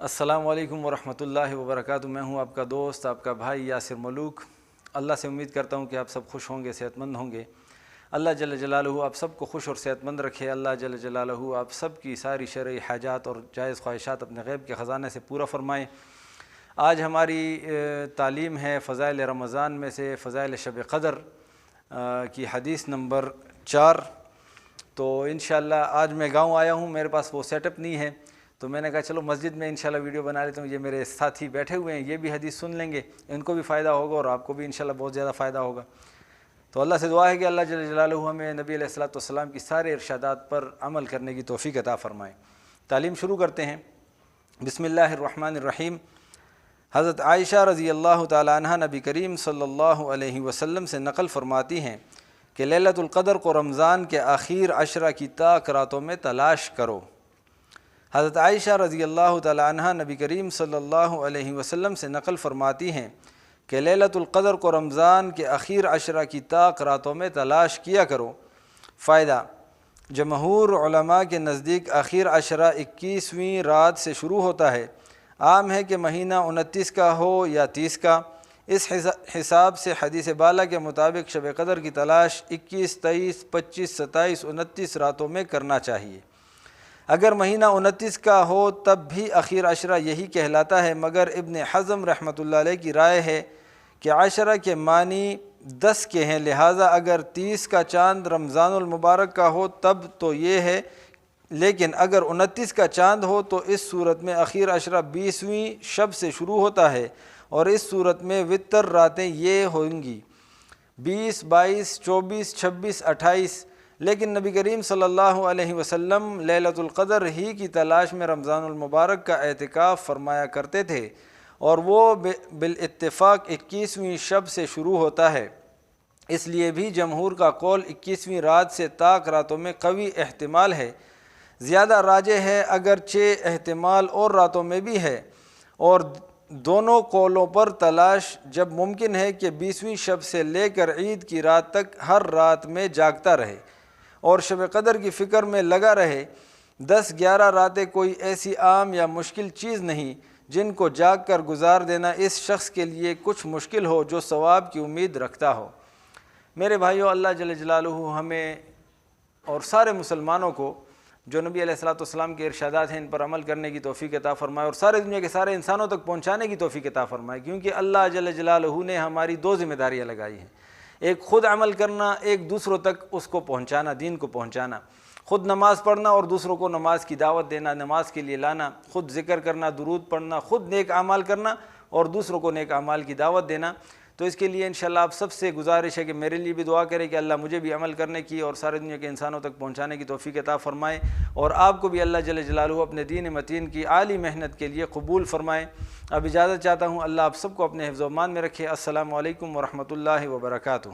السلام علیکم ورحمۃ اللہ وبرکاتہ۔ میں ہوں آپ کا دوست، آپ کا بھائی یاسر ملوک۔ اللہ سے امید کرتا ہوں کہ آپ سب خوش ہوں گے، صحت مند ہوں گے۔ اللہ جل جلالہ آپ سب کو خوش اور صحت مند رکھے۔ اللہ جل جلالہ آپ سب کی ساری شرعی حاجات اور جائز خواہشات اپنے غیب کے خزانے سے پورا فرمائیں۔ آج ہماری تعلیم ہے فضائل رمضان میں سے فضائل شب قدر کی حدیث نمبر 4۔ تو انشاءاللہ آج میں گاؤں آیا ہوں، میرے پاس وہ سیٹ اپ نہیں ہے، تو میں نے کہا چلو مسجد میں انشاءاللہ ویڈیو بنا لیتا ہوں۔ یہ میرے ساتھی بیٹھے ہوئے ہیں، یہ بھی حدیث سن لیں گے، ان کو بھی فائدہ ہوگا اور آپ کو بھی انشاءاللہ بہت زیادہ فائدہ ہوگا۔ تو اللہ سے دعا ہے کہ اللہ جل جلالہ ہمیں نبی علیہ الصلوۃ والسلام کی سارے ارشادات پر عمل کرنے کی توفیق عطا فرمائے۔ تعلیم شروع کرتے ہیں۔ بسم اللہ الرحمن الرحیم۔ حضرت عائشہ رضی اللہ تعالی عنہ نبی کریم صلی اللہ علیہ وسلم سے نقل فرماتی ہیں کہ لیلۃ القدر کو رمضان کے آخر عشرہ کی تاک راتوں میں تلاش کرو۔ حضرت عائشہ رضی اللہ تعالی عنہ نبی کریم صلی اللہ علیہ وسلم سے نقل فرماتی ہیں کہ لیلۃ القدر کو رمضان کے آخر عشرہ کی تاک راتوں میں تلاش کیا کرو۔ فائدہ: جمہور علماء کے نزدیک آخر عشرہ 21ویں رات سے شروع ہوتا ہے۔ عام ہے کہ مہینہ 29 کا ہو یا 30 کا۔ اس حساب سے حدیث بالا کے مطابق شب قدر کی تلاش 21، 23، 25، 27، 29 راتوں میں کرنا چاہیے۔ اگر مہینہ 29 کا ہو تب بھی آخر عشرہ یہی کہلاتا ہے، مگر ابن حزم رحمۃ اللہ علیہ کی رائے ہے کہ عشرہ کے معنی 10 کے ہیں، لہٰذا اگر 30 کا چاند رمضان المبارک کا ہو تب تو یہ ہے، لیکن اگر 29 کا چاند ہو تو اس صورت میں آخر عشرہ 20ویں شب سے شروع ہوتا ہے، اور اس صورت میں وتر راتیں یہ ہوں گی 20، 22، 24، 26، 28۔ لیکن نبی کریم صلی اللہ علیہ وسلم لیلۃ القدر ہی کی تلاش میں رمضان المبارک کا اعتکاف فرمایا کرتے تھے، اور وہ بالاتفاق 21ویں شب سے شروع ہوتا ہے۔ اس لیے بھی جمہور کا قول 21ویں رات سے تاک راتوں میں قوی احتمال ہے۔ زیادہ راجح ہے، اگرچہ احتمال اور راتوں میں بھی ہے، اور دونوں قولوں پر تلاش جب ممکن ہے کہ 20ویں شب سے لے کر عید کی رات تک ہر رات میں جاگتا رہے اور شب قدر کی فکر میں لگا رہے۔ 10-11 راتیں کوئی ایسی عام یا مشکل چیز نہیں جن کو جاگ کر گزار دینا اس شخص کے لیے کچھ مشکل ہو جو ثواب کی امید رکھتا ہو۔ میرے بھائیو، اللہ جل جلالہ ہمیں اور سارے مسلمانوں کو جو نبی علیہ الصلوۃ والسلام کے ارشادات ہیں ان پر عمل کرنے کی توفیق عطا فرمائے، اور سارے دنیا کے سارے انسانوں تک پہنچانے کی توفیق عطا فرمائے، کیونکہ اللہ جل جلالہ نے ہماری 2 ذمہ داریاں لگائی ہیں۔ ایک خود عمل کرنا، ایک دوسروں تک اس کو پہنچانا، دین کو پہنچانا۔ خود نماز پڑھنا اور دوسروں کو نماز کی دعوت دینا، نماز کے لیے لانا، خود ذکر کرنا، درود پڑھنا، خود نیک اعمال کرنا اور دوسروں کو نیک اعمال کی دعوت دینا۔ تو اس کے لیے انشاءاللہ آپ سب سے گزارش ہے کہ میرے لیے بھی دعا کریں کہ اللہ مجھے بھی عمل کرنے کی اور سارے دنیا کے انسانوں تک پہنچانے کی توفیق عطا فرمائے، اور آپ کو بھی اللہ جل جلالہ اپنے دین متین کی عالی محنت کے لیے قبول فرمائے۔ اب اجازت چاہتا ہوں، اللہ آپ سب کو اپنے حفظ و امان میں رکھے۔ السلام علیکم ورحمۃ اللہ وبرکاتہ۔